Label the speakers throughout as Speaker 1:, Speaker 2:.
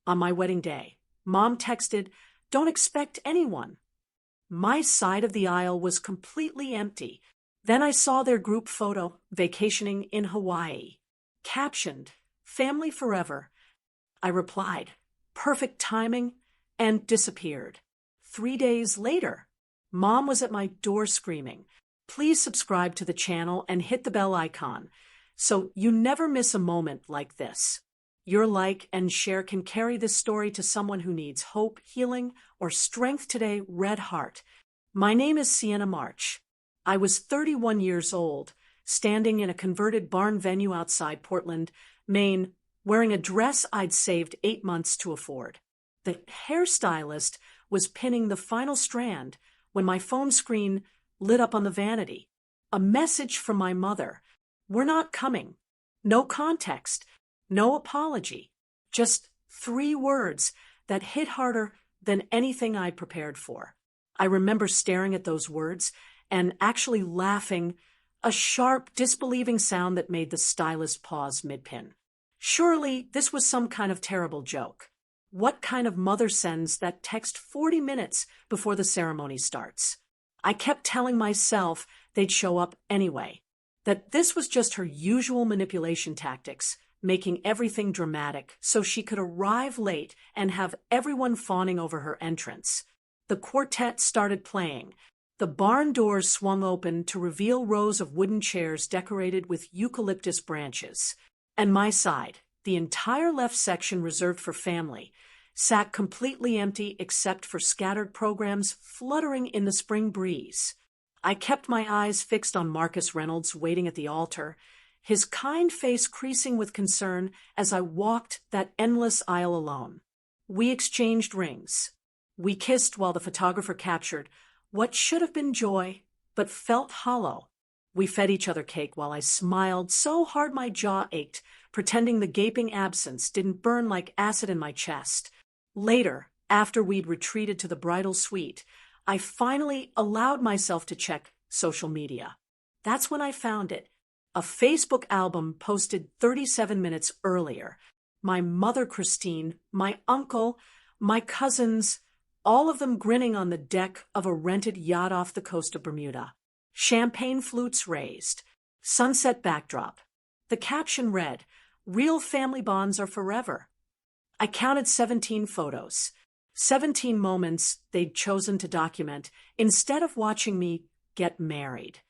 Speaker 1: On my wedding day, Mom texted, "Don't expect anyone." My side of the aisle was completely empty. Then I saw their group photo, vacationing in Hawaii. Captioned, "Family forever." I replied, "Perfect timing," and disappeared. 3 days later, Mom was at my door screaming, "Please subscribe to the channel and hit the bell icon so you never miss a moment like this." Your like and share can carry this story to someone who needs hope, healing, or strength today. Red heart. My name is Sienna March. I was 31 years old, standing in a converted barn venue outside Portland, Maine, wearing a dress I'd saved 8 months to afford. The hairstylist was pinning the final strand when my phone screen lit up on the vanity. A message from my mother. "We're not coming." No context. No apology, just 3 words that hit harder than anything I'd prepared for. I remember staring at those words and actually laughing, a sharp, disbelieving sound that made the stylist pause mid-pin. Surely this was some kind of terrible joke. What kind of mother sends that text 40 minutes before the ceremony starts? I kept telling myself they'd show up anyway, that this was just her usual manipulation tactics, making everything dramatic so she could arrive late and have everyone fawning over her entrance. The quartet started playing. The barn doors swung open to reveal rows of wooden chairs decorated with eucalyptus branches. And my side, the entire left section reserved for family, sat completely empty except for scattered programs fluttering in the spring breeze. I kept my eyes fixed on Marcus Reynolds waiting at the altar, his kind face creasing with concern as I walked that endless aisle alone. We exchanged rings. We kissed while the photographer captured what should have been joy, but felt hollow. We fed each other cake while I smiled so hard my jaw ached, pretending the gaping absence didn't burn like acid in my chest. Later, after we'd retreated to the bridal suite, I finally allowed myself to check social media. That's when I found it. A Facebook album posted 37 minutes earlier. My mother, Christine, my uncle, my cousins, all of them grinning on the deck of a rented yacht off the coast of Bermuda. Champagne flutes raised. Sunset backdrop. The caption read, "Real family bonds are forever." I counted 17 photos. 17 moments they'd chosen to document instead of watching me get married.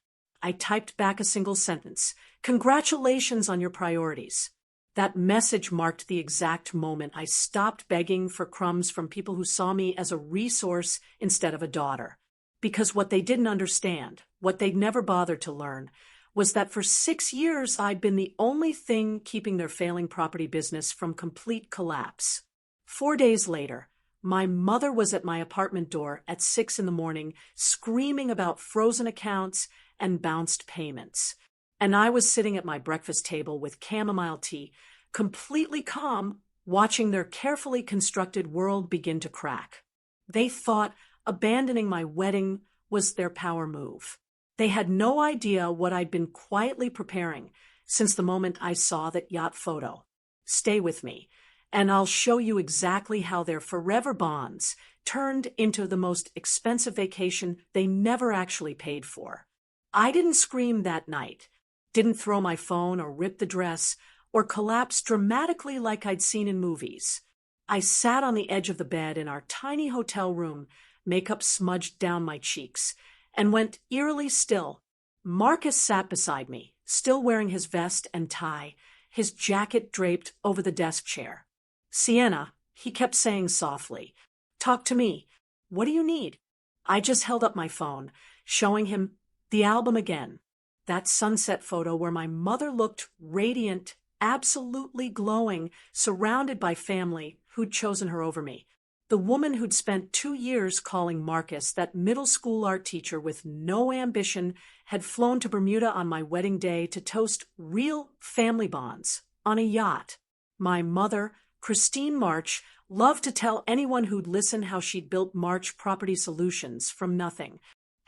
Speaker 1: I typed back a single sentence. "Congratulations on your priorities." That message marked the exact moment I stopped begging for crumbs from people who saw me as a resource instead of a daughter. Because what they didn't understand, what they'd never bothered to learn, was that for 6 years I'd been the only thing keeping their failing property business from complete collapse. 4 days later, my mother was at my apartment door at 6 in the morning, screaming about frozen accounts and bounced payments. And I was sitting at my breakfast table with chamomile tea, completely calm, watching their carefully constructed world begin to crack. They thought abandoning my wedding was their power move. They had no idea what I'd been quietly preparing since the moment I saw that yacht photo. Stay with me, and I'll show you exactly how their forever bonds turned into the most expensive vacation they never actually paid for. I didn't scream that night, didn't throw my phone or rip the dress, or collapse dramatically like I'd seen in movies. I sat on the edge of the bed in our tiny hotel room, makeup smudged down my cheeks, and went eerily still. Marcus sat beside me, still wearing his vest and tie, his jacket draped over the desk chair. "Sienna," he kept saying softly, "talk to me. What do you need?" I just held up my phone, showing him the album again. That sunset photo where my mother looked radiant, absolutely glowing, surrounded by family who'd chosen her over me. The woman who'd spent 2 years calling Marcus that middle school art teacher with no ambition had flown to Bermuda on my wedding day to toast real family bonds on a yacht. My mother, Christine March, loved to tell anyone who'd listen how she'd built March Property Solutions from nothing,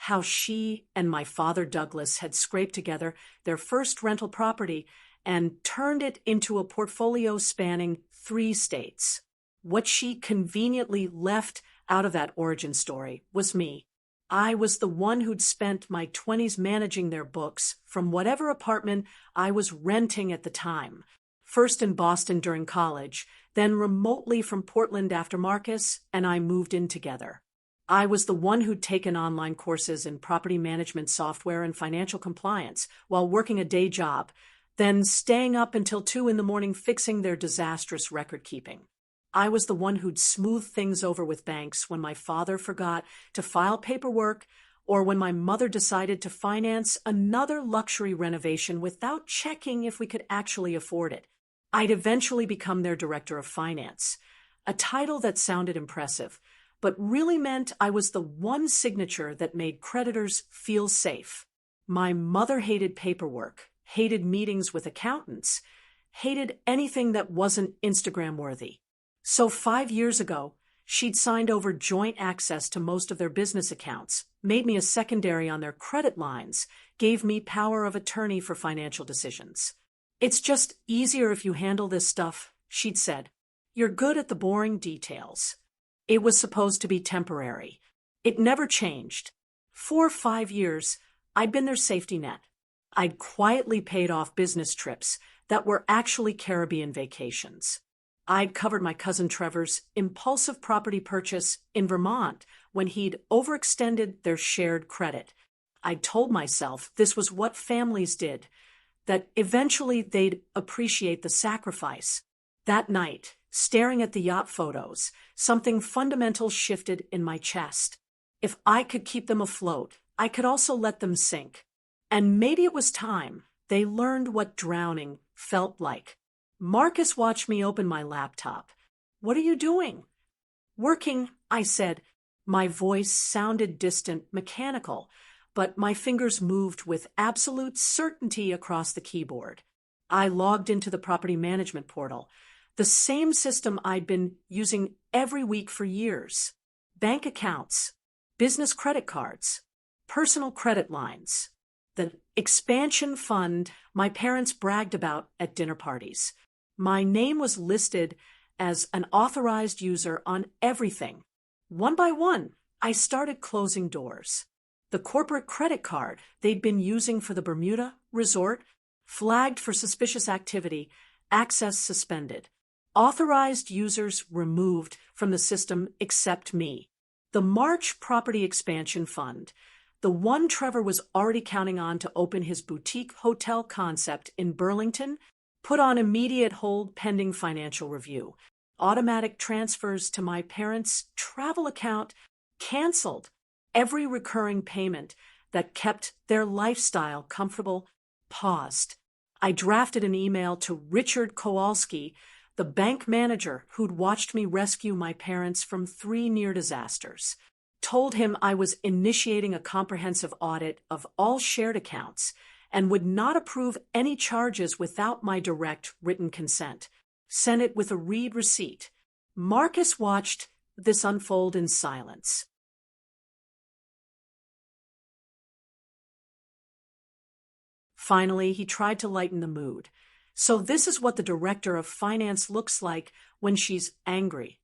Speaker 1: how she and my father Douglas had scraped together their first rental property and turned it into a portfolio spanning 3 states. What she conveniently left out of that origin story was me. I was the one who'd spent my 20s managing their books from whatever apartment I was renting at the time. First in Boston during college, then remotely from Portland after Marcus and I moved in together. I was the one who'd taken online courses in property management software and financial compliance while working a day job, then staying up until 2 in the morning fixing their disastrous record keeping. I was the one who'd smooth things over with banks when my father forgot to file paperwork or when my mother decided to finance another luxury renovation without checking if we could actually afford it. I'd eventually become their director of finance, a title that sounded impressive, but really meant I was the one signature that made creditors feel safe. My mother hated paperwork, hated meetings with accountants, hated anything that wasn't Instagram-worthy. So 5 years ago, she'd signed over joint access to most of their business accounts, made me a secondary on their credit lines, gave me power of attorney for financial decisions. "It's just easier if you handle this stuff," she'd said. "You're good at the boring details." It was supposed to be temporary. It never changed. For 5 years, I'd been their safety net. I'd quietly paid off business trips that were actually Caribbean vacations. I'd covered my cousin Trevor's impulsive property purchase in Vermont when he'd overextended their shared credit. I'd told myself this was what families did, that eventually they'd appreciate the sacrifice. That night, staring at the yacht photos, something fundamental shifted in my chest. If I could keep them afloat, I could also let them sink. And maybe it was time they learned what drowning felt like. Marcus watched me open my laptop. "What are you doing?" "Working," I said. My voice sounded distant, mechanical, but my fingers moved with absolute certainty across the keyboard. I logged into the property management portal, the same system I'd been using every week for years. Bank accounts, business credit cards, personal credit lines, the expansion fund my parents bragged about at dinner parties. My name was listed as an authorized user on everything. One by one, I started closing doors. The corporate credit card they'd been using for the Bermuda resort, flagged for suspicious activity, access suspended. Authorized users removed from the system except me. The March Property Expansion Fund, the one Trevor was already counting on to open his boutique hotel concept in Burlington, put on immediate hold pending financial review. Automatic transfers to my parents' travel account canceled. Every recurring payment that kept their lifestyle comfortable paused. I drafted an email to Richard Kowalski, the bank manager who'd watched me rescue my parents from 3 near disasters. Told him I was initiating a comprehensive audit of all shared accounts and would not approve any charges without my direct written consent. Sent it with a read receipt. Marcus watched this unfold in silence. Finally, he tried to lighten the mood. "So this is what the director of finance looks like when she's angry."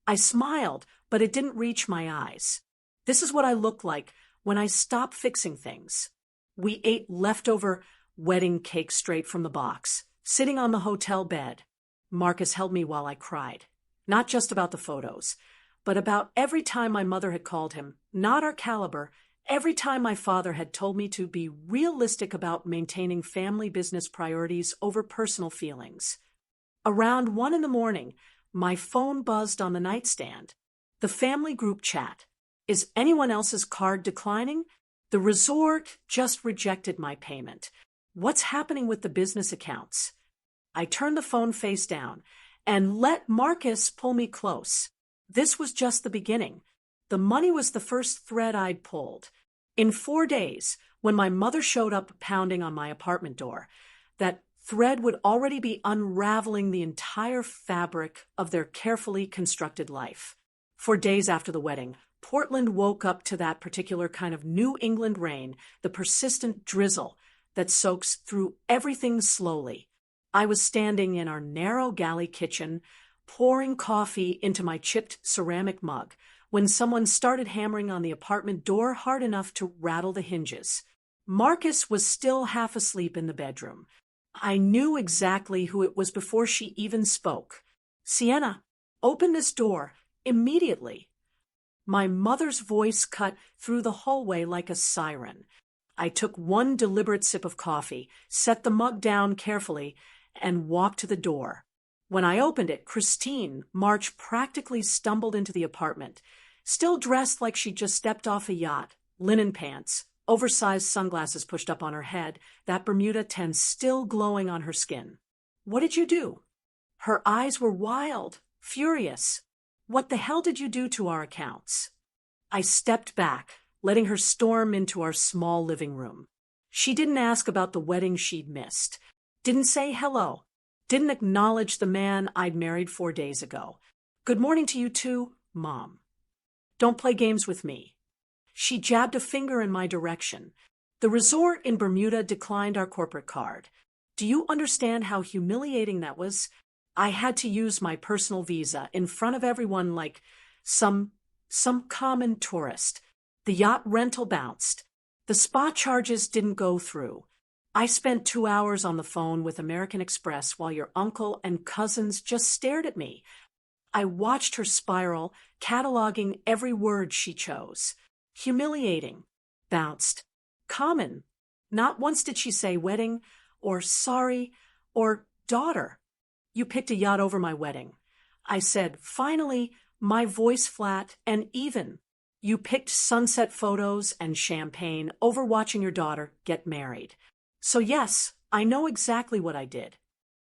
Speaker 1: I smiled, but it didn't reach my eyes. "This is what I look like when I stop fixing things." We ate leftover wedding cake straight from the box, sitting on the hotel bed. Marcus held me while I cried. Not just about the photos, but about every time my mother had called him, not our caliber, every time my father had told me to be realistic about maintaining family business priorities over personal feelings. Around 1 in the morning, my phone buzzed on the nightstand. The family group chat. "Is anyone else's card declining? The resort just rejected my payment. What's happening with the business accounts?" I turned the phone face down and let Marcus pull me close. This was just the beginning. The money was the first thread I'd pulled. In 4 days, when my mother showed up pounding on my apartment door, that thread would already be unraveling the entire fabric of their carefully constructed life. For days after the wedding, Portland woke up to that particular kind of New England rain, the persistent drizzle that soaks through everything slowly. I was standing in our narrow galley kitchen, pouring coffee into my chipped ceramic mug, when someone started hammering on the apartment door hard enough to rattle the hinges. Marcus was still half asleep in the bedroom. I knew exactly who it was before she even spoke. "Sienna, open this door, immediately." My mother's voice cut through the hallway like a siren. I took one deliberate sip of coffee, set the mug down carefully, and walked to the door. When I opened it, Christine March practically stumbled into the apartment, still dressed like she'd just stepped off a yacht, linen pants, oversized sunglasses pushed up on her head, that Bermuda tan still glowing on her skin. "What did you do?" Her eyes were wild, furious. "What the hell did you do to our accounts?" I stepped back, letting her storm into our small living room. She didn't ask about the wedding she'd missed, didn't say hello, didn't acknowledge the man I'd married 4 days ago. "Good morning to you too, Mom. Don't play games with me." She jabbed a finger in my direction. "The resort in Bermuda declined our corporate card. Do you understand how humiliating that was? I had to use my personal visa in front of everyone like some common tourist. The yacht rental bounced. The spa charges didn't go through. I spent 2 hours on the phone with American Express while your uncle and cousins just stared at me. I watched her spiral, cataloging every word she chose. Humiliating, bounced, common. Not once did she say wedding, or sorry, or daughter. "You picked a yacht over my wedding," I said, finally, my voice flat and even. "You picked sunset photos and champagne over watching your daughter get married. So yes, I know exactly what I did."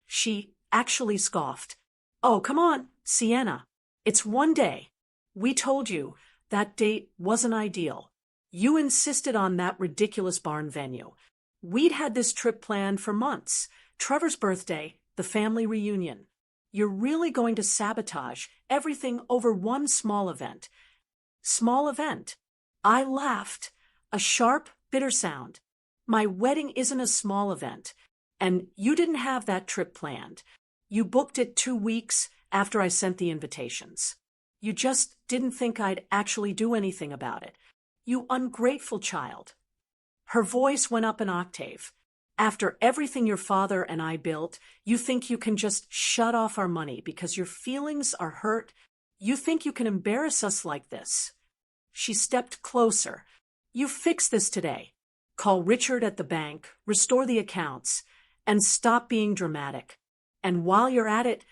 Speaker 1: She actually scoffed. "Oh, come on, Sienna. It's 1 day. We told you that date wasn't ideal. You insisted on that ridiculous barn venue. We'd had this trip planned for months. Trevor's birthday, the family reunion. You're really going to sabotage everything over one small event." Small event. I laughed, a sharp, bitter sound. "My wedding isn't a small event, and you didn't have that trip planned. You booked it 2 weeks after I sent the invitations. You just didn't think I'd actually do anything about it. You ungrateful child." Her voice went up an octave. "After everything your father and I built, you think you can just shut off our money because your feelings are hurt? You think you can embarrass us like this?" She stepped closer. "You fix this today. Call Richard at the bank, restore the accounts, and stop being dramatic. And while you're at it,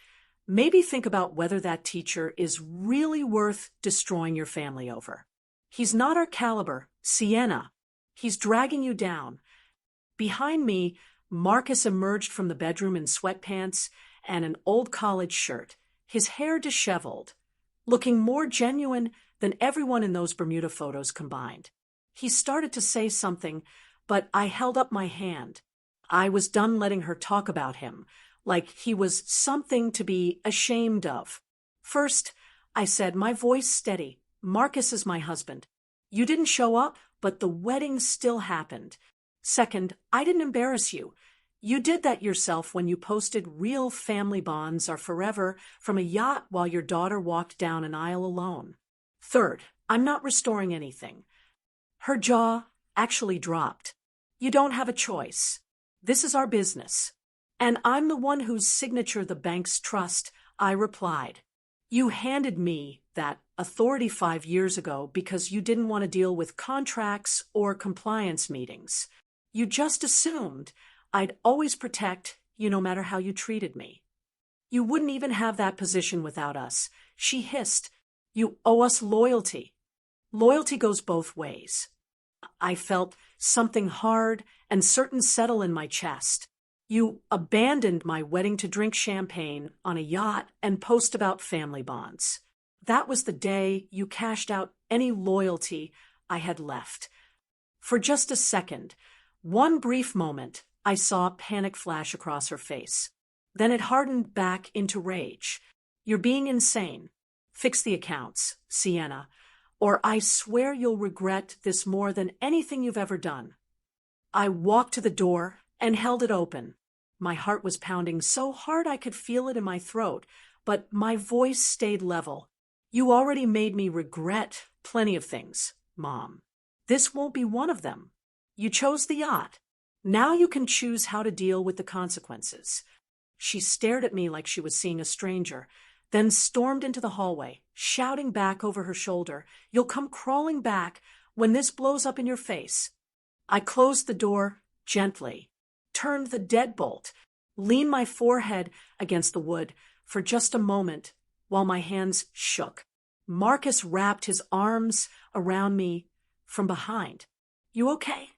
Speaker 1: maybe think about whether that teacher is really worth destroying your family over. He's not our caliber, Sienna. He's dragging you down." Behind me, Marcus emerged from the bedroom in sweatpants and an old college shirt, his hair disheveled, looking more genuine than everyone in those Bermuda photos combined. He started to say something, but I held up my hand. I was done letting her talk about him, like he was something to be ashamed of. "First," I said, my voice steady, "Marcus is my husband. You didn't show up, but the wedding still happened. Second, I didn't embarrass you. You did that yourself when you posted real family bonds are forever from a yacht while your daughter walked down an aisle alone. Third, I'm not restoring anything." Her jaw actually dropped. "You don't have a choice. This is our business. And I'm the one whose signature the banks trust," I replied. "You handed me that authority 5 years ago because you didn't want to deal with contracts or compliance meetings. You just assumed I'd always protect you no matter how you treated me. You wouldn't even have that position without us." She hissed. "You owe us loyalty. Loyalty goes both ways." I felt something hard and certain settle in my chest. "You abandoned my wedding to drink champagne on a yacht and post about family bonds. That was the day you cashed out any loyalty I had left." For just a second, one brief moment, I saw panic flash across her face. Then it hardened back into rage. "You're being insane. Fix the accounts, Sienna, or I swear you'll regret this more than anything you've ever done." I walked to the door and held it open. My heart was pounding so hard I could feel it in my throat, but my voice stayed level. You already made me regret plenty of things, Mom. This won't be one of them. You chose the yacht. Now you can choose how to deal with the consequences. She stared at me like she was seeing a stranger, then stormed into the hallway, shouting back over her shoulder, "You'll come crawling back when this blows up in your face." I closed the door gently, turned the deadbolt, leaned my forehead against the wood for just a moment while my hands shook. Marcus wrapped his arms around me from behind. "You okay?"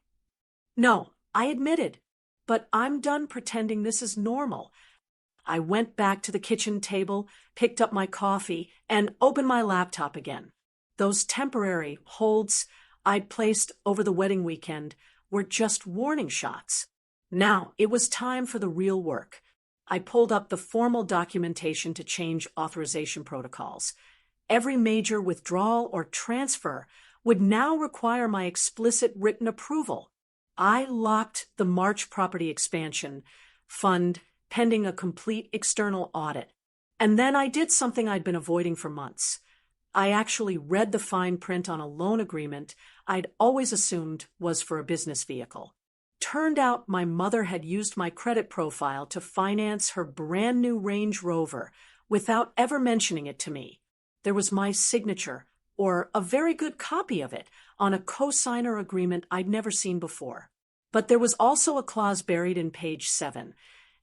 Speaker 1: "No," I admitted, "but I'm done pretending this is normal." I went back to the kitchen table, picked up my coffee, and opened my laptop again. Those temporary holds I'd placed over the wedding weekend were just warning shots. Now it was time for the real work. I pulled up the formal documentation to change authorization protocols. Every major withdrawal or transfer would now require my explicit written approval. I locked the March property expansion fund pending a complete external audit. And then I did something I'd been avoiding for months. I actually read the fine print on a loan agreement I'd always assumed was for a business vehicle. Turned out my mother had used my credit profile to finance her brand new Range Rover without ever mentioning it to me. There was my signature, or a very good copy of it, on a co-signer agreement I'd never seen before. But there was also a clause buried in page 7.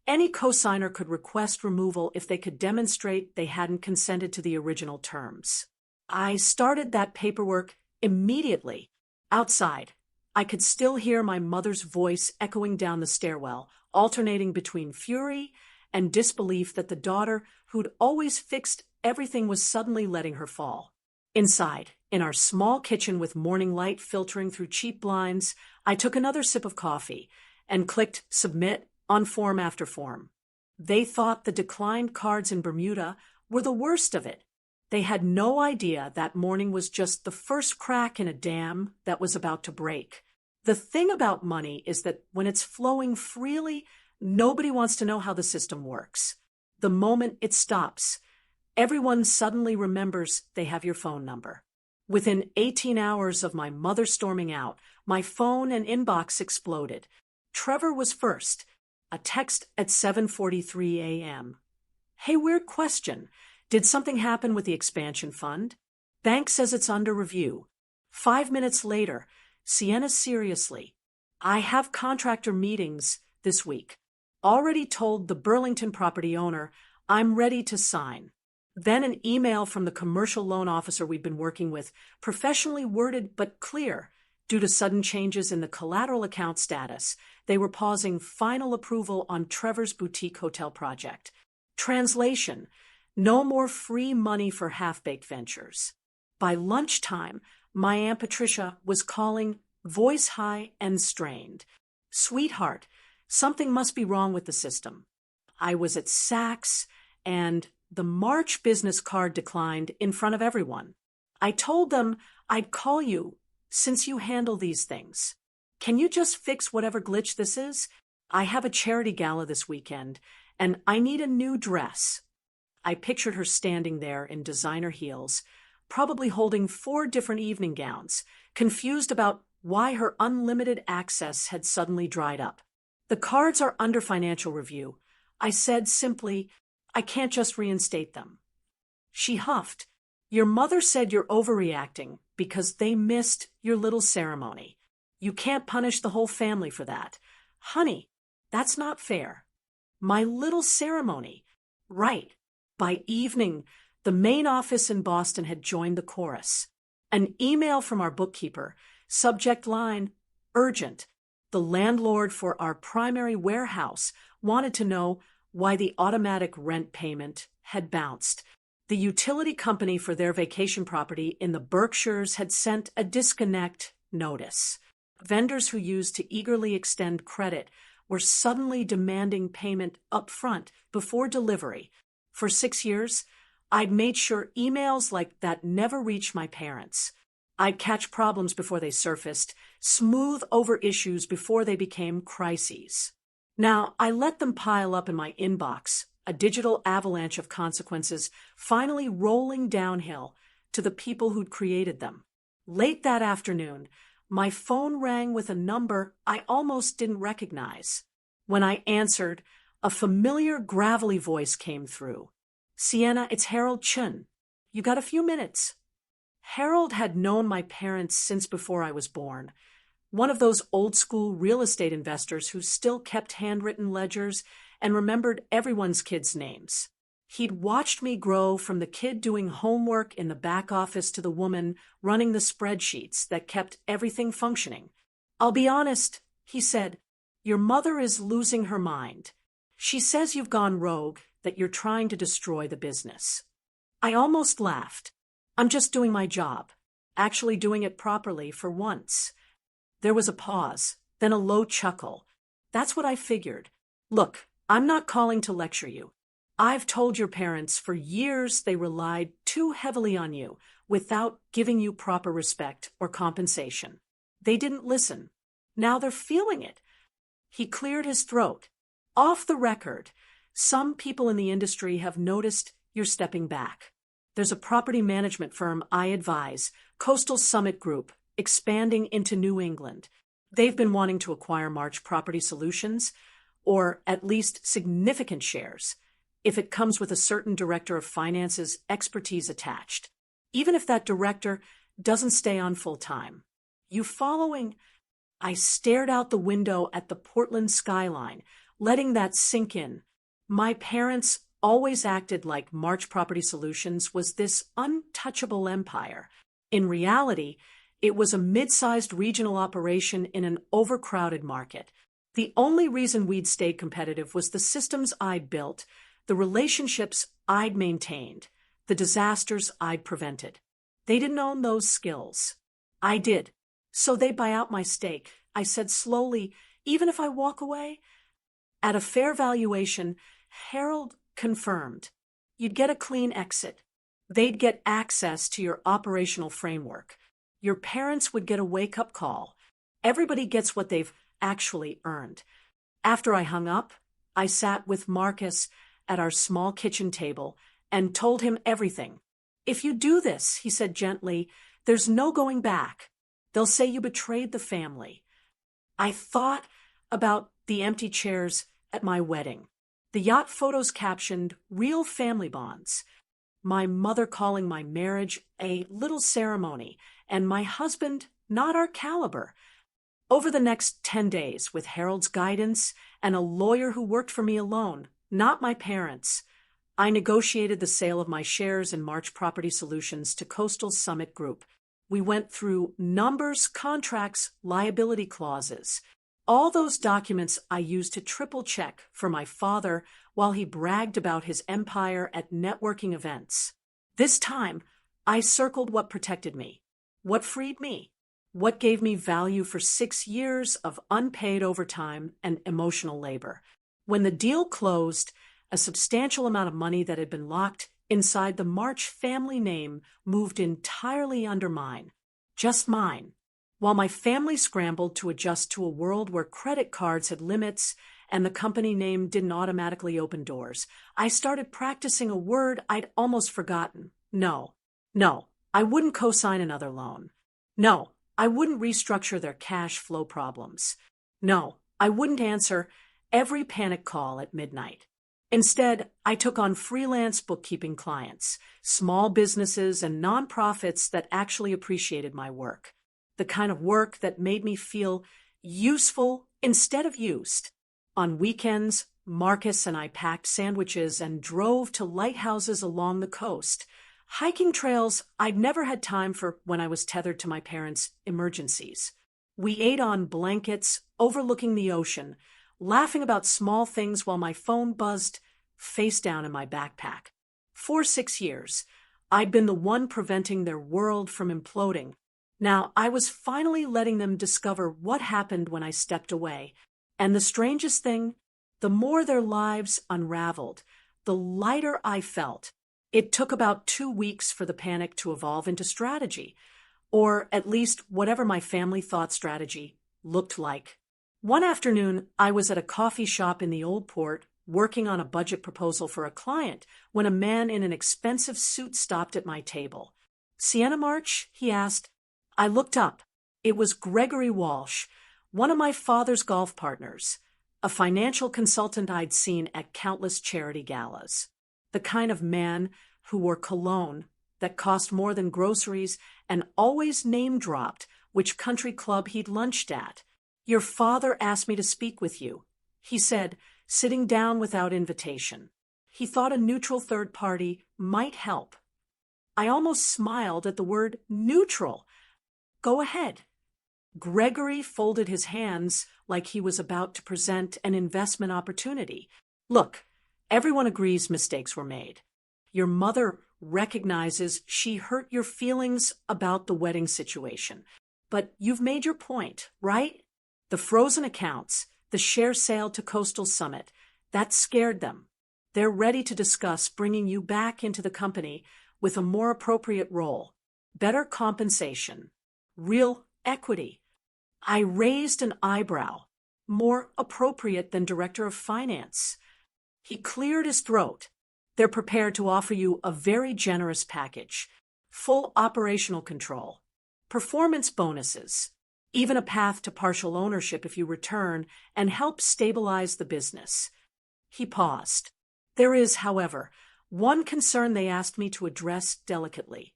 Speaker 1: Any co-signer could request removal if they could demonstrate they hadn't consented to the original terms. I started that paperwork immediately. Outside, I could still hear my mother's voice echoing down the stairwell, alternating between fury and disbelief that the daughter who'd always fixed everything was suddenly letting her fall. Inside, in our small kitchen with morning light filtering through cheap blinds, I took another sip of coffee and clicked submit on form after form. They thought the declined cards in Bermuda were the worst of it. They had no idea that morning was just the first crack in a dam that was about to break. The thing about money is that when it's flowing freely, nobody wants to know how the system works. The moment it stops, everyone suddenly remembers they have your phone number. Within 18 hours of my mother storming out, my phone and inbox exploded. Trevor was first. A text at 7:43 a.m. "Hey, weird question. Did something happen with the expansion fund? Bank says it's under review." 5 minutes later, "Sienna, seriously. I have contractor meetings this week. Already told the Burlington property owner I'm ready to sign." Then an email from the commercial loan officer we'd been working with, professionally worded but clear. Due to sudden changes in the collateral account status, they were pausing final approval on Trevor's boutique hotel project. Translation: no more free money for half-baked ventures. By lunchtime, my Aunt Patricia was calling, voice high and strained. "Sweetheart, something must be wrong with the system." I was at Saks, and the March business card declined in front of everyone. I told them I'd call you since you handle these things. Can you just fix whatever glitch this is? I have a charity gala this weekend, and I need a new dress. I pictured her standing there in designer heels, probably holding 4 different evening gowns, confused about why her unlimited access had suddenly dried up. "The cards are under financial review," I said simply. "I can't just reinstate them." She huffed. "Your mother said you're overreacting because they missed your little ceremony. You can't punish the whole family for that. Honey, that's not fair." My little ceremony. Right. By evening, the main office in Boston had joined the chorus. An email from our bookkeeper, subject line, urgent. The landlord for our primary warehouse wanted to know why the automatic rent payment had bounced. The utility company for their vacation property in the Berkshires had sent a disconnect notice. Vendors who used to eagerly extend credit were suddenly demanding payment up front before delivery. For 6 years, I'd made sure emails like that never reached my parents. I'd catch problems before they surfaced, smooth over issues before they became crises. Now, I let them pile up in my inbox a digital avalanche of consequences finally rolling downhill to the people who'd created them. Late that afternoon, my phone rang with a number I almost didn't recognize. When I answered, a familiar gravelly voice came through. "Sienna, it's Harold Chun. You got a few minutes?" Harold had known my parents since before I was born. One of those old-school real estate investors who still kept handwritten ledgers and remembered everyone's kids' names. He'd watched me grow from the kid doing homework in the back office to the woman running the spreadsheets that kept everything functioning. "I'll be honest," he said, "your mother is losing her mind. She says you've gone rogue, that you're trying to destroy the business." I almost laughed. I'm just doing my job, actually doing it properly for once. There was a pause, then a low chuckle. "That's what I figured. Look, I'm not calling to lecture you. I've told your parents for years they relied too heavily on you without giving you proper respect or compensation. They didn't listen. Now they're feeling it." He cleared his throat. "Off the record, some people in the industry have noticed you're stepping back. There's a property management firm I advise, Coastal Summit Group, expanding into New England. They've been wanting to acquire March Property Solutions, or at least significant shares, if it comes with a certain director of finance's expertise attached, even if that director doesn't stay on full time. You following?" I stared out the window at the Portland skyline, letting that sink in. My parents always acted like March Property Solutions was this untouchable empire. In reality, it was a mid-sized regional operation in an overcrowded market. The only reason we'd stayed competitive was the systems I'd built, the relationships I'd maintained, the disasters I'd prevented. They didn't own those skills. I did. "So they buy out my stake," I said slowly, "even if I walk away?" "At a fair valuation," Harold confirmed. "You'd get a clean exit. They'd get access to your operational framework. Your parents would get a wake-up call. Everybody gets what they've actually earned." After I hung up, I sat with Marcus at our small kitchen table and told him everything. "If you do this," he said gently, "there's no going back. They'll say you betrayed the family." I thought about the empty chairs at my wedding. The yacht photos captioned "Real Family Bonds." My mother calling my marriage a little ceremony, and my husband not our caliber. Over the next 10 days, with Harold's guidance and a lawyer who worked for me alone, not my parents, I negotiated the sale of my shares in March Property Solutions to Coastal Summit Group. We went through numbers, contracts, liability clauses. All those documents I used to triple-check for my father while he bragged about his empire at networking events. This time, I circled what protected me, what freed me, what gave me value for 6 years of unpaid overtime and emotional labor. When the deal closed, a substantial amount of money that had been locked inside the March family name moved entirely under mine, just mine. While my family scrambled to adjust to a world where credit cards had limits and the company name didn't automatically open doors, I started practicing a word I'd almost forgotten. No, I wouldn't co-sign another loan. No, I wouldn't restructure their cash flow problems. No, I wouldn't answer every panic call at midnight. Instead, I took on freelance bookkeeping clients, small businesses, and nonprofits that actually appreciated my work. The kind of work that made me feel useful instead of used. On weekends, Marcus and I packed sandwiches and drove to lighthouses along the coast, hiking trails I'd never had time for when I was tethered to my parents' emergencies. We ate on blankets overlooking the ocean, laughing about small things while my phone buzzed face down in my backpack. For 6 years, I'd been the one preventing their world from imploding. Now I was finally letting them discover what happened when I stepped away. And the strangest thing, the more their lives unraveled, the lighter I felt. It took about 2 weeks for the panic to evolve into strategy, or at least whatever my family thought strategy looked like. One afternoon, I was at a coffee shop in the Old Port working on a budget proposal for a client, when a man in an expensive suit stopped at my table. "Sienna March?" he asked. I looked up. It was Gregory Walsh, one of my father's golf partners, a financial consultant I'd seen at countless charity galas. The kind of man who wore cologne that cost more than groceries and always name-dropped which country club he'd lunched at. "Your father asked me to speak with you," he said, sitting down without invitation. He thought a neutral third party might help. I almost smiled at the word neutral. "Go ahead." Gregory folded his hands like he was about to present an investment opportunity. "Look, everyone agrees mistakes were made. Your mother recognizes she hurt your feelings about the wedding situation. But you've made your point, right? The frozen accounts, the share sale to Coastal Summit, that scared them. They're ready to discuss bringing you back into the company with a more appropriate role, better compensation, real equity." I raised an eyebrow. "More appropriate than director of finance." He cleared his throat. "They're prepared to offer you a very generous package, full operational control, performance bonuses, even a path to partial ownership if you return and help stabilize the business." He paused. "There is, however, one concern they asked me to address delicately."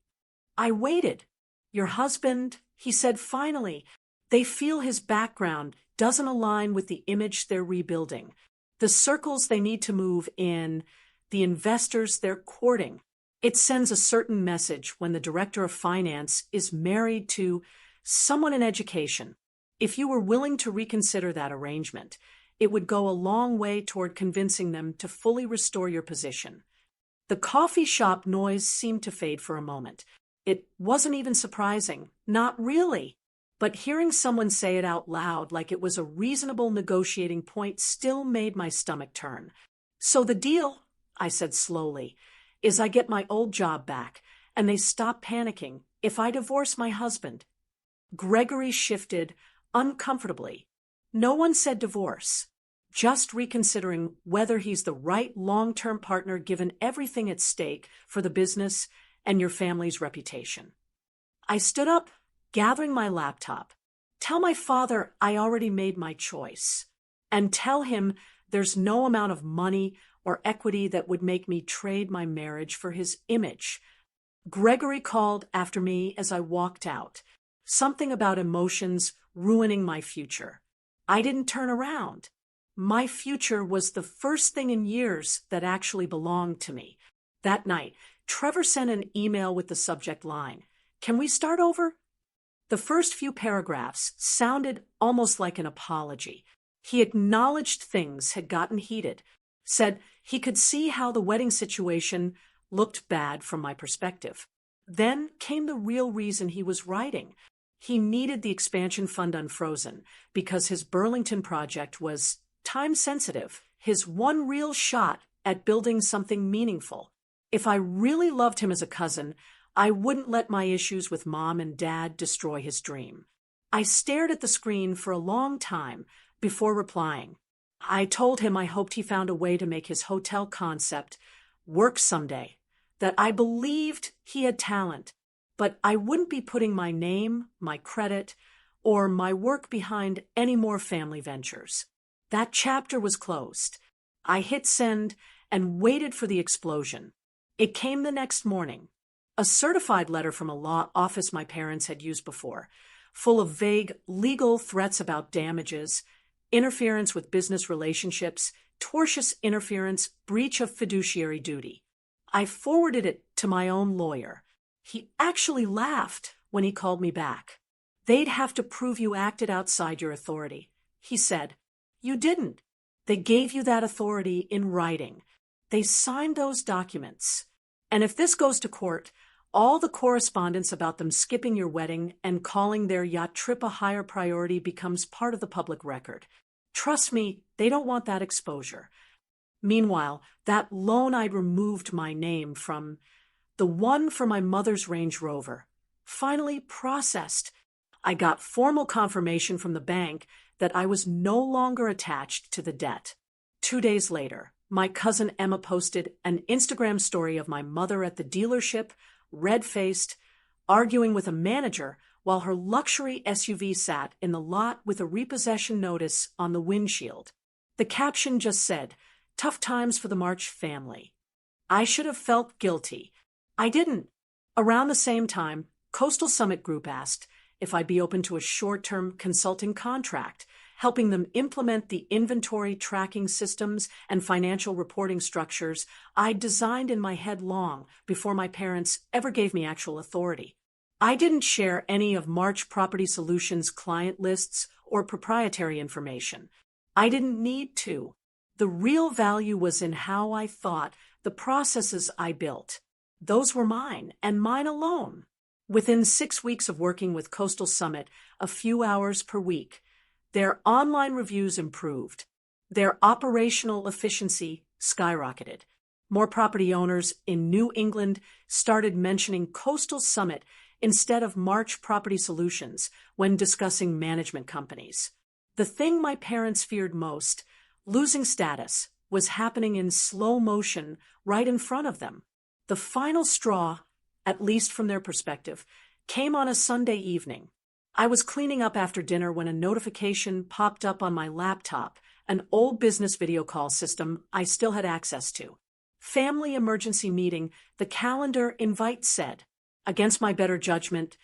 Speaker 1: I waited. "Your husband," he said finally, "they feel his background doesn't align with the image they're rebuilding, the circles they need to move in, the investors they're courting. It sends a certain message when the director of finance is married to someone in education. If you were willing to reconsider that arrangement, it would go a long way toward convincing them to fully restore your position." The coffee shop noise seemed to fade for a moment. It wasn't even surprising, not really. But hearing someone say it out loud like it was a reasonable negotiating point still made my stomach turn. "So the deal," I said slowly, "is I get my old job back, and they stop panicking if I divorce my husband." Gregory shifted uncomfortably. "No one said divorce, just reconsidering whether he's the right long-term partner given everything at stake for the business and your family's reputation." I stood up, gathering my laptop. "Tell my father I already made my choice. And tell him there's no amount of money or equity that would make me trade my marriage for his image." Gregory called after me as I walked out. Something about emotions ruining my future. I didn't turn around. My future was the first thing in years that actually belonged to me. That night, Trevor sent an email with the subject line, "Can we start over?" The first few paragraphs sounded almost like an apology. He acknowledged things had gotten heated, said he could see how the wedding situation looked bad from my perspective. Then came the real reason he was writing. He needed the expansion fund unfrozen because his Burlington project was time-sensitive, his one real shot at building something meaningful. If I really loved him as a cousin, I wouldn't let my issues with Mom and Dad destroy his dream. I stared at the screen for a long time before replying. I told him I hoped he found a way to make his hotel concept work someday, that I believed he had talent, but I wouldn't be putting my name, my credit, or my work behind any more family ventures. That chapter was closed. I hit send and waited for the explosion. It came the next morning. A certified letter from a law office my parents had used before, full of vague legal threats about damages, interference with business relationships, tortious interference, breach of fiduciary duty. I forwarded it to my own lawyer. He actually laughed when he called me back. "They'd have to prove you acted outside your authority," he said. "You didn't. They gave you that authority in writing. They signed those documents. And if this goes to court, all the correspondence about them skipping your wedding and calling their yacht trip a higher priority becomes part of the public record. Trust me, they don't want that exposure." Meanwhile, that loan I'd removed my name from, the one for my mother's Range Rover, finally processed. I got formal confirmation from the bank that I was no longer attached to the debt. 2 days later, My cousin Emma posted an Instagram story of my mother at the dealership, red-faced, arguing with a manager while her luxury SUV sat in the lot with a repossession notice on the windshield. The caption just said, "Tough times for the March family." I should have felt guilty. I didn't. Around the same time, Coastal Summit Group asked if I'd be open to a short-term consulting contract, helping them implement the inventory tracking systems and financial reporting structures I'd designed in my head long before my parents ever gave me actual authority. I didn't share any of March Property Solutions' client lists or proprietary information. I didn't need to. The real value was in how I thought, the processes I built. Those were mine, and mine alone. Within 6 weeks of working with Coastal Summit, a few hours per week, their online reviews improved. Their operational efficiency skyrocketed. More property owners in New England started mentioning Coastal Summit instead of March Property Solutions when discussing management companies. The thing my parents feared most, losing status, was happening in slow motion right in front of them. The final straw, at least from their perspective, came on a Sunday evening. I was cleaning up after dinner when a notification popped up on my laptop, an old business video call system I still had access to. Family emergency meeting, the calendar invite said. Against my better judgment,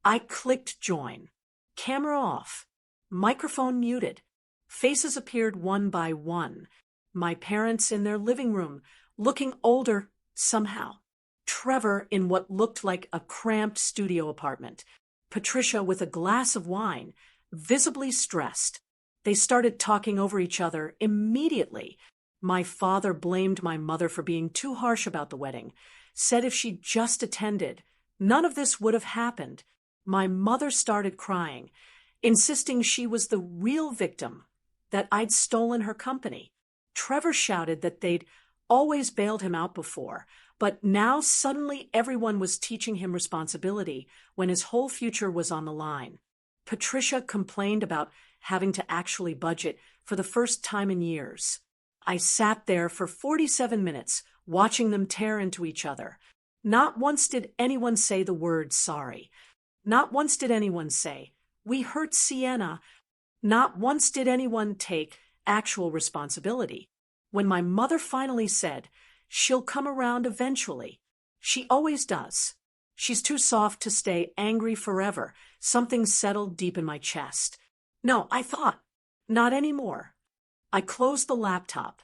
Speaker 1: I clicked join. Camera off. Microphone muted. Faces appeared one by one. My parents in their living room, looking older somehow. Trevor in what looked like a cramped studio apartment. Patricia with a glass of wine, visibly stressed. They started talking over each other immediately. My father blamed my mother for being too harsh about the wedding, said if she just attended, none of this would have happened. My mother started crying, insisting she was the real victim, that I'd stolen her company. Trevor shouted that they'd always bailed him out before, but now suddenly everyone was teaching him responsibility when his whole future was on the line. Patricia complained about having to actually budget for the first time in years. I sat there for 47 minutes watching them tear into each other. Not once did anyone say the word sorry. Not once did anyone say, "We hurt Sienna." Not once did anyone take actual responsibility. When my mother finally said, "She'll come around eventually," she always does. She's too soft to stay angry forever. Something settled deep in my chest. No, I thought, not anymore. I closed the laptop.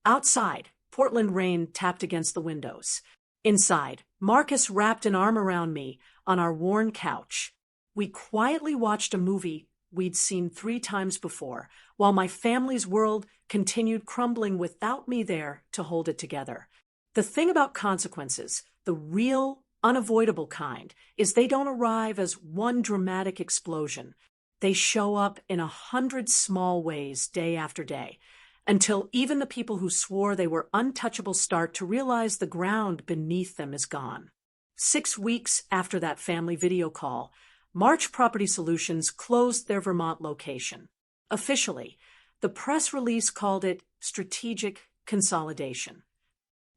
Speaker 1: Outside, Portland rain tapped against the windows. Inside, Marcus wrapped an arm around me on our worn couch. We quietly watched a movie we'd seen 3 times before, while my family's world continued crumbling without me there to hold it together. The thing about consequences, the real, unavoidable kind, is they don't arrive as one dramatic explosion. They show up in 100 small ways day after day, until even the people who swore they were untouchable start to realize the ground beneath them is gone. 6 weeks after that family video call, March Property Solutions closed their Vermont location. Officially, the press release called it strategic consolidation.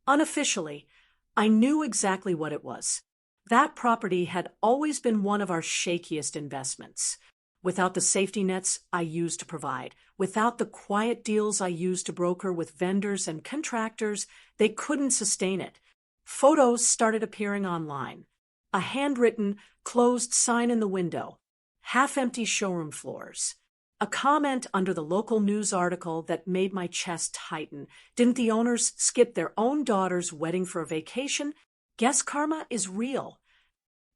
Speaker 1: Unofficially, I knew exactly what it was. That property had always been one of our shakiest investments. Without the safety nets I used to provide, without the quiet deals I used to broker with vendors and contractors, they couldn't sustain it. Photos started appearing online. A handwritten, closed sign in the window. Half-empty showroom floors. A comment under the local news article that made my chest tighten. Didn't the owners skip their own daughter's wedding for a vacation? Guess karma is real.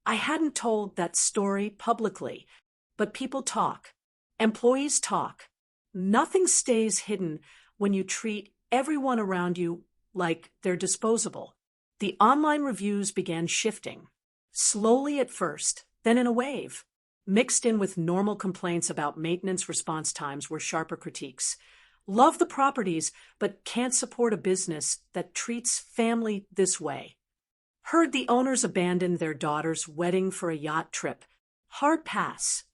Speaker 1: I hadn't told that story publicly, but people talk. Employees talk. Nothing stays hidden when you treat everyone around you like they're disposable. The online reviews began shifting. Slowly at first, then in a wave. Mixed in with normal complaints about maintenance response times were sharper critiques. Love the properties, but can't support a business that treats family this way. Heard the owners abandoned their daughter's wedding for a yacht trip. Hard pass.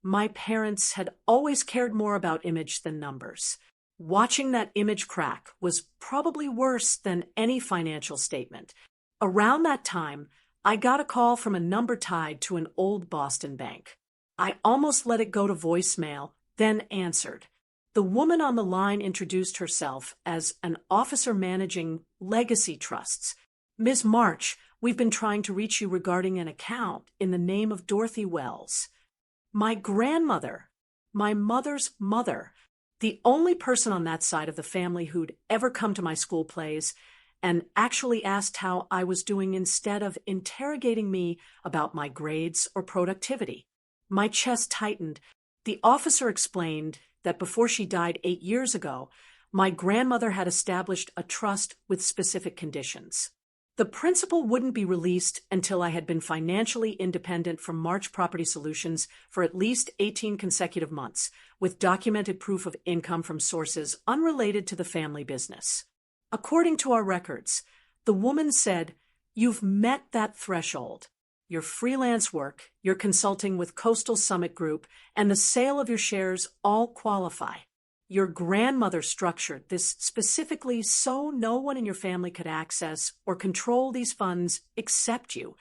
Speaker 1: My parents had always cared more about image than numbers. Watching that image crack was probably worse than any financial statement. Around that time, I got a call from a number tied to an old Boston bank. I almost let it go to voicemail, then answered. The woman on the line introduced herself as an officer managing legacy trusts. Ms. March, we've been trying to reach you regarding an account in the name of Dorothy Wells. My grandmother, my mother's mother, the only person on that side of the family who'd ever come to my school plays and actually asked how I was doing instead of interrogating me about my grades or productivity. My chest tightened. The officer explained that before she died 8 years ago, my grandmother had established a trust with specific conditions. The principal wouldn't be released until I had been financially independent from March Property Solutions for at least 18 consecutive months, with documented proof of income from sources unrelated to the family business. According to our records, the woman said, "You've met that threshold. Your freelance work, your consulting with Coastal Summit Group, and the sale of your shares all qualify. Your grandmother structured this specifically so no one in your family could access or control these funds except you."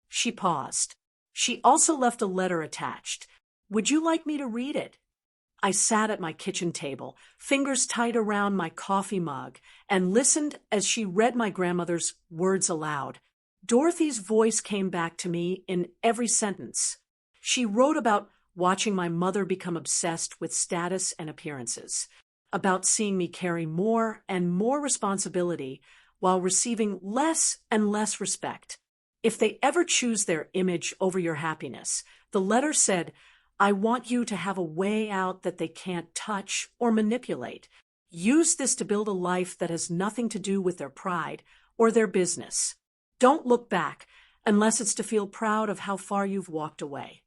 Speaker 1: She paused. She also left a letter attached. "Would you like me to read it?" I sat at my kitchen table, fingers tight around my coffee mug, and listened as she read my grandmother's words aloud. Dorothy's voice came back to me in every sentence. She wrote about watching my mother become obsessed with status and appearances, about seeing me carry more and more responsibility while receiving less and less respect. If they ever choose their image over your happiness, the letter said, "I want you to have a way out that they can't touch or manipulate. Use this to build a life that has nothing to do with their pride or their business. Don't look back unless it's to feel proud of how far you've walked away."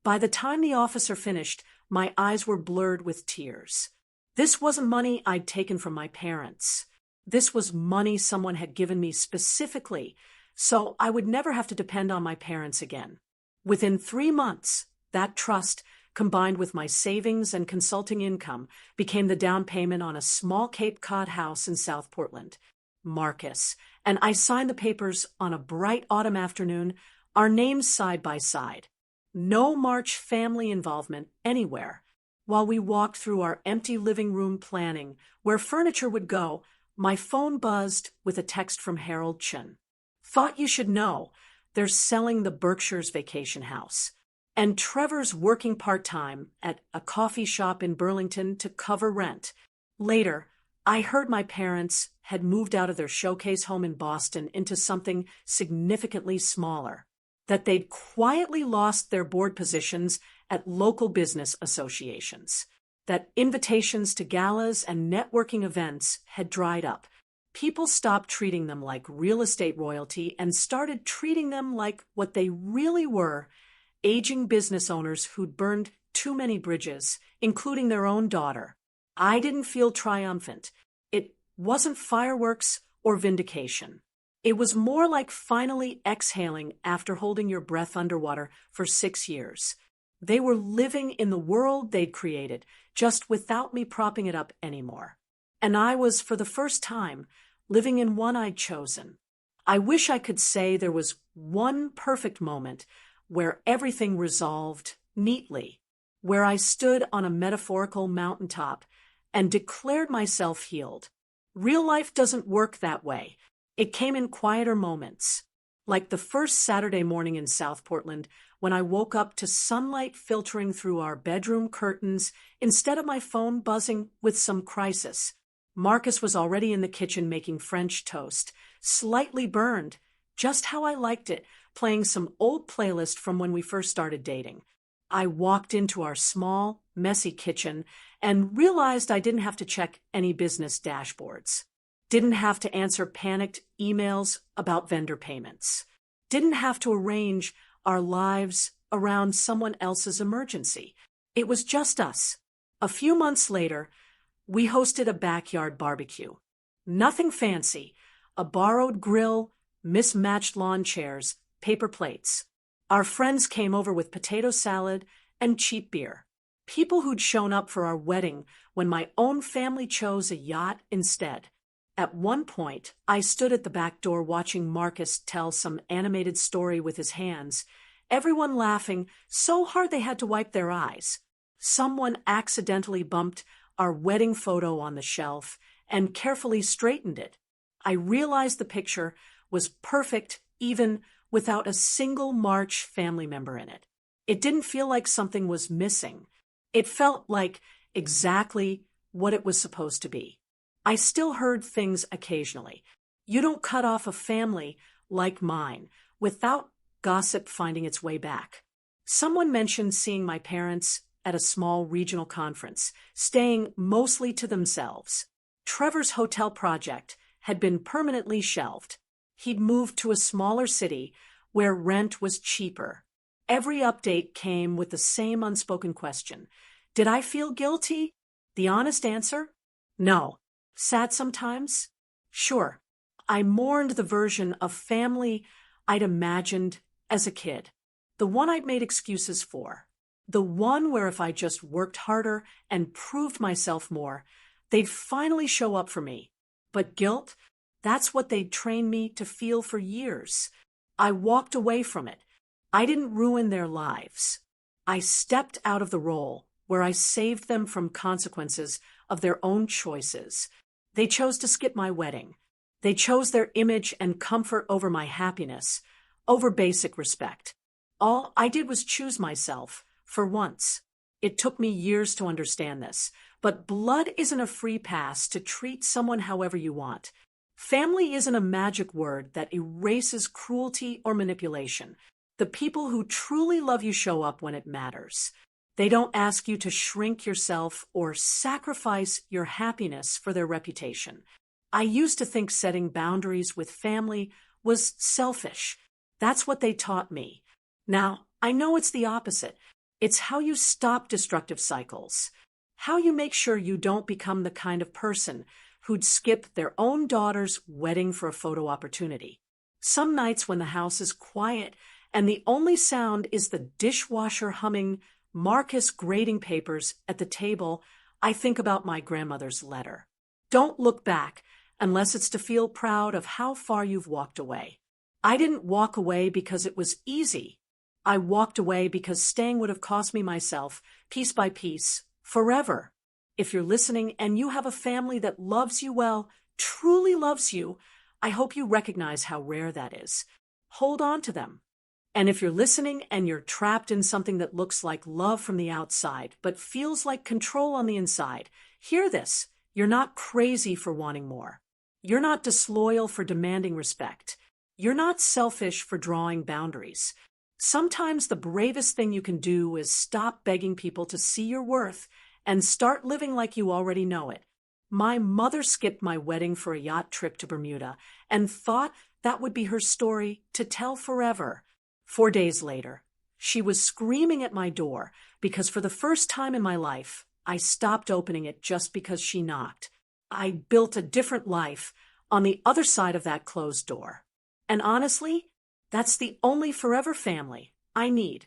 Speaker 1: By the time the officer finished, my eyes were blurred with tears. This wasn't money I'd taken from my parents. This was money someone had given me specifically, so I would never have to depend on my parents again. Within 3 months, that trust, combined with my savings and consulting income, became the down payment on a small Cape Cod house in South Portland. Marcus, and I signed the papers on a bright autumn afternoon, our names side by side. No March family involvement anywhere. While we walked through our empty living room planning where furniture would go, my phone buzzed with a text from Harold Chin. "Thought you should know. They're selling the Berkshires vacation house. And Trevor's working part-time at a coffee shop in Burlington to cover rent." Later, I heard my parents had moved out of their showcase home in Boston into something significantly smaller, that they'd quietly lost their board positions at local business associations, that invitations to galas and networking events had dried up. People stopped treating them like real estate royalty and started treating them like what they really were, aging business owners who'd burned too many bridges, including their own daughter. I didn't feel triumphant. It wasn't fireworks or vindication. It was more like finally exhaling after holding your breath underwater for 6 years. They were living in the world they'd created, just without me propping it up anymore. And I was, for the first time, living in one I'd chosen. I wish I could say there was one perfect moment where everything resolved neatly, where I stood on a metaphorical mountaintop and declared myself healed. Real life doesn't work that way. It came in quieter moments, like the first Saturday morning in South Portland when I woke up to sunlight filtering through our bedroom curtains instead of my phone buzzing with some crisis. Marcus was already in the kitchen making French toast, slightly burned, just how I liked it, playing some old playlist from when we first started dating. I walked into our small, messy kitchen and realized I didn't have to check any business dashboards. Didn't have to answer panicked emails about vendor payments. Didn't have to arrange our lives around someone else's emergency. It was just us. A few months later, we hosted a backyard barbecue. Nothing fancy, a borrowed grill, mismatched lawn chairs, paper plates. Our friends came over with potato salad and cheap beer. People who'd shown up for our wedding when my own family chose a yacht instead. At one point, I stood at the back door watching Marcus tell some animated story with his hands, everyone laughing so hard they had to wipe their eyes. Someone accidentally bumped our wedding photo on the shelf and carefully straightened it. I realized the picture was perfect even without a single March family member in it. It didn't feel like something was missing. It felt like exactly what it was supposed to be. I still heard things occasionally. You don't cut off a family like mine without gossip finding its way back. Someone mentioned seeing my parents at a small regional conference, staying mostly to themselves. Trevor's hotel project had been permanently shelved. He'd moved to a smaller city where rent was cheaper. Every update came with the same unspoken question. Did I feel guilty? The honest answer? No. Sad sometimes? Sure. I mourned the version of family I'd imagined as a kid. The one I'd made excuses for. The one where if I just worked harder and proved myself more, they'd finally show up for me. But guilt? That's what they'd trained me to feel for years. I walked away from it. I didn't ruin their lives. I stepped out of the role where I saved them from consequences of their own choices. They chose to skip my wedding. They chose their image and comfort over my happiness, over basic respect. All I did was choose myself, for once. It took me years to understand this, but blood isn't a free pass to treat someone however you want. Family isn't a magic word that erases cruelty or manipulation. The people who truly love you show up when it matters. They don't ask you to shrink yourself or sacrifice your happiness for their reputation. I used to think setting boundaries with family was selfish. That's what they taught me. Now, I know it's the opposite. It's how you stop destructive cycles. How you make sure you don't become the kind of person who'd skip their own daughter's wedding for a photo opportunity. Some nights when the house is quiet and the only sound is the dishwasher humming Marcus grading papers at the table, I think about my grandmother's letter. Don't look back unless it's to feel proud of how far you've walked away. I didn't walk away because it was easy. I walked away because staying would have cost me myself, piece by piece, forever. If you're listening and you have a family that loves you well, truly loves you, I hope you recognize how rare that is. Hold on to them. And if you're listening and you're trapped in something that looks like love from the outside, but feels like control on the inside, hear this. You're not crazy for wanting more. You're not disloyal for demanding respect. You're not selfish for drawing boundaries. Sometimes the bravest thing you can do is stop begging people to see your worth and start living like you already know it. My mother skipped my wedding for a yacht trip to Bermuda and thought that would be her story to tell forever. 4 days later, she was screaming at my door because for the first time in my life, I stopped opening it just because she knocked. I built a different life on the other side of that closed door. And honestly, that's the only forever family I need.